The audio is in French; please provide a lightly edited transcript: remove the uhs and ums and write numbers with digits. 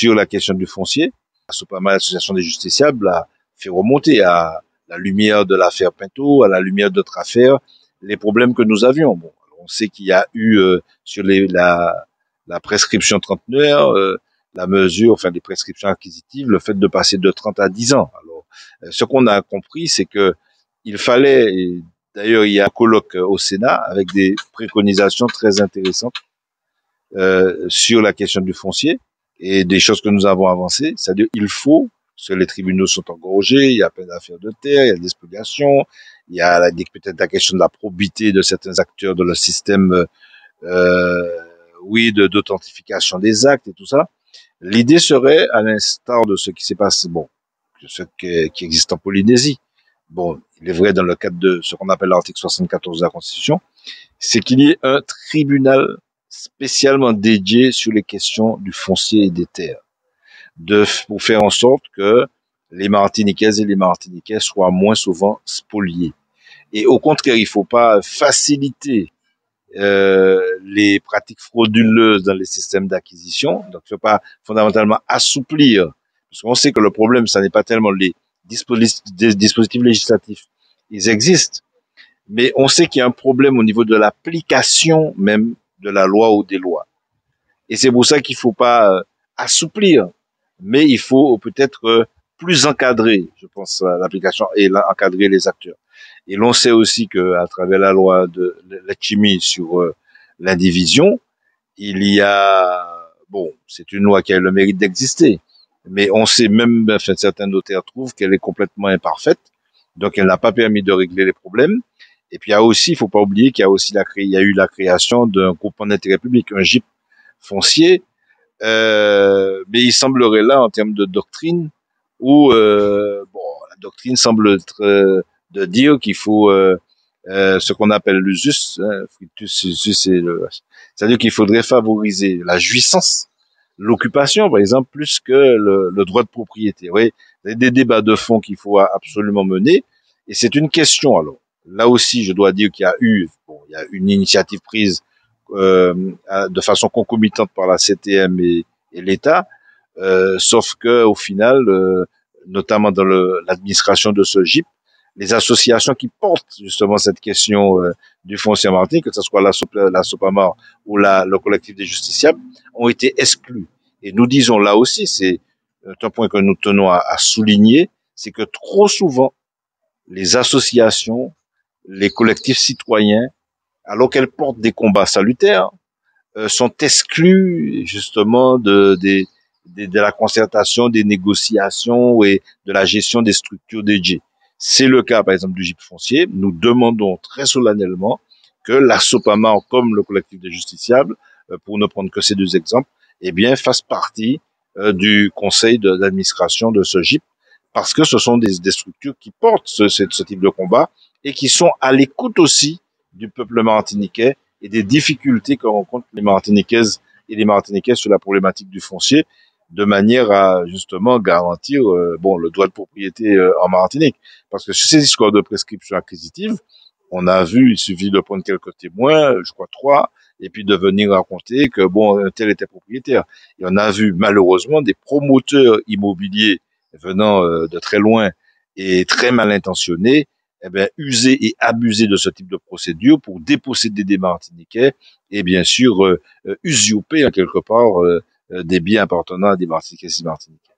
sur la question du foncier. La SOPAMA, l'Association des justiciables, a fait remonter à la lumière de l'affaire Pinto, à la lumière d'autres affaires, les problèmes que nous avions. Bon, on sait qu'il y a eu sur la prescription trentenaire, la mesure, enfin des prescriptions acquisitives, le fait de passer de 30 à 10 ans. Alors, ce qu'on a compris, c'est que il fallait, et d'ailleurs il y a un colloque au Sénat avec des préconisations très intéressantes sur la question du foncier et des choses que nous avons avancées. C'est-à-dire il faut, parce que les tribunaux sont engorgés, il y a plein d'affaires de terre, il y a des spoliations, il y a peut-être la question de la probité de certains acteurs de le système, d'authentification des actes et tout ça. L'idée serait, à l'instar de ce qui s'est passé, qui existe en Polynésie. Bon, il est vrai dans le cadre de ce qu'on appelle l'article 74 de la Constitution, c'est qu'il y ait un tribunal spécialement dédié sur les questions du foncier et des terres, pour faire en sorte que les Martiniquaises et les Martiniquais soient moins souvent spoliés. Et au contraire, il ne faut pas faciliter les pratiques frauduleuses dans les systèmes d'acquisition. Donc, il ne faut pas fondamentalement assouplir, parce qu'on sait que le problème, ça n'est pas tellement les dispositifs législatifs. Ils existent, mais on sait qu'il y a un problème au niveau de l'application même de la loi ou des lois. Et c'est pour ça qu'il ne faut pas assouplir, mais il faut peut-être plus encadrer, je pense, l'application et encadrer les acteurs. Et l'on sait aussi que à travers la loi de la chimie sur l'indivision, il y a, bon, c'est une loi qui a le mérite d'exister, mais on sait même, enfin, certains notaires trouvent qu'elle est complètement imparfaite, donc elle n'a pas permis de régler les problèmes. Et puis il y a aussi, il faut pas oublier qu'il y a aussi il y a eu la création d'un groupement d'intérêt public, un GIP foncier, mais il semblerait là, en termes de doctrine, où la doctrine semble être de dire qu'il faut ce qu'on appelle l'usus, hein, c'est-à-dire qu'il faudrait favoriser la jouissance, l'occupation, par exemple, plus que le droit de propriété. Oui, il y a des débats de fond qu'il faut absolument mener, et c'est une question. Alors, là aussi, je dois dire qu'il y a eu, il y a une initiative prise de façon concomitante par la CTM et l'État, sauf que au final, notamment dans l'administration de ce GIP, les associations qui portent justement cette question du foncier en Martinique, que ce soit la SOPAMA ou le collectif des justiciables, ont été exclues. Et nous disons là aussi, c'est un point que nous tenons à souligner, c'est que trop souvent, les associations, les collectifs citoyens, alors qu'elles portent des combats salutaires, sont exclus justement de la concertation, des négociations et de la gestion des structures dédiées. C'est le cas, par exemple, du GIP foncier. Nous demandons très solennellement que la SOPAMA, comme le collectif des justiciables, pour ne prendre que ces deux exemples, eh bien, fasse partie du conseil d'administration de ce GIP, parce que ce sont des structures qui portent ce type de combat et qui sont à l'écoute aussi du peuple martiniquais et des difficultés que rencontrent les Martiniquaises et les Martiniquais sur la problématique du foncier, de manière à justement garantir le droit de propriété en Martinique. Parce que sur ces histoires de prescription acquisitive, on a vu, il suffit de prendre quelques témoins, je crois 3, et puis de venir raconter que un tel était propriétaire. Et on a vu malheureusement des promoteurs immobiliers venant de très loin et très mal intentionnés, user et abuser de ce type de procédure pour déposséder des Martiniquais et bien sûr usurper en quelque part des biens appartenant à des Martiniquais et des Martiniquais.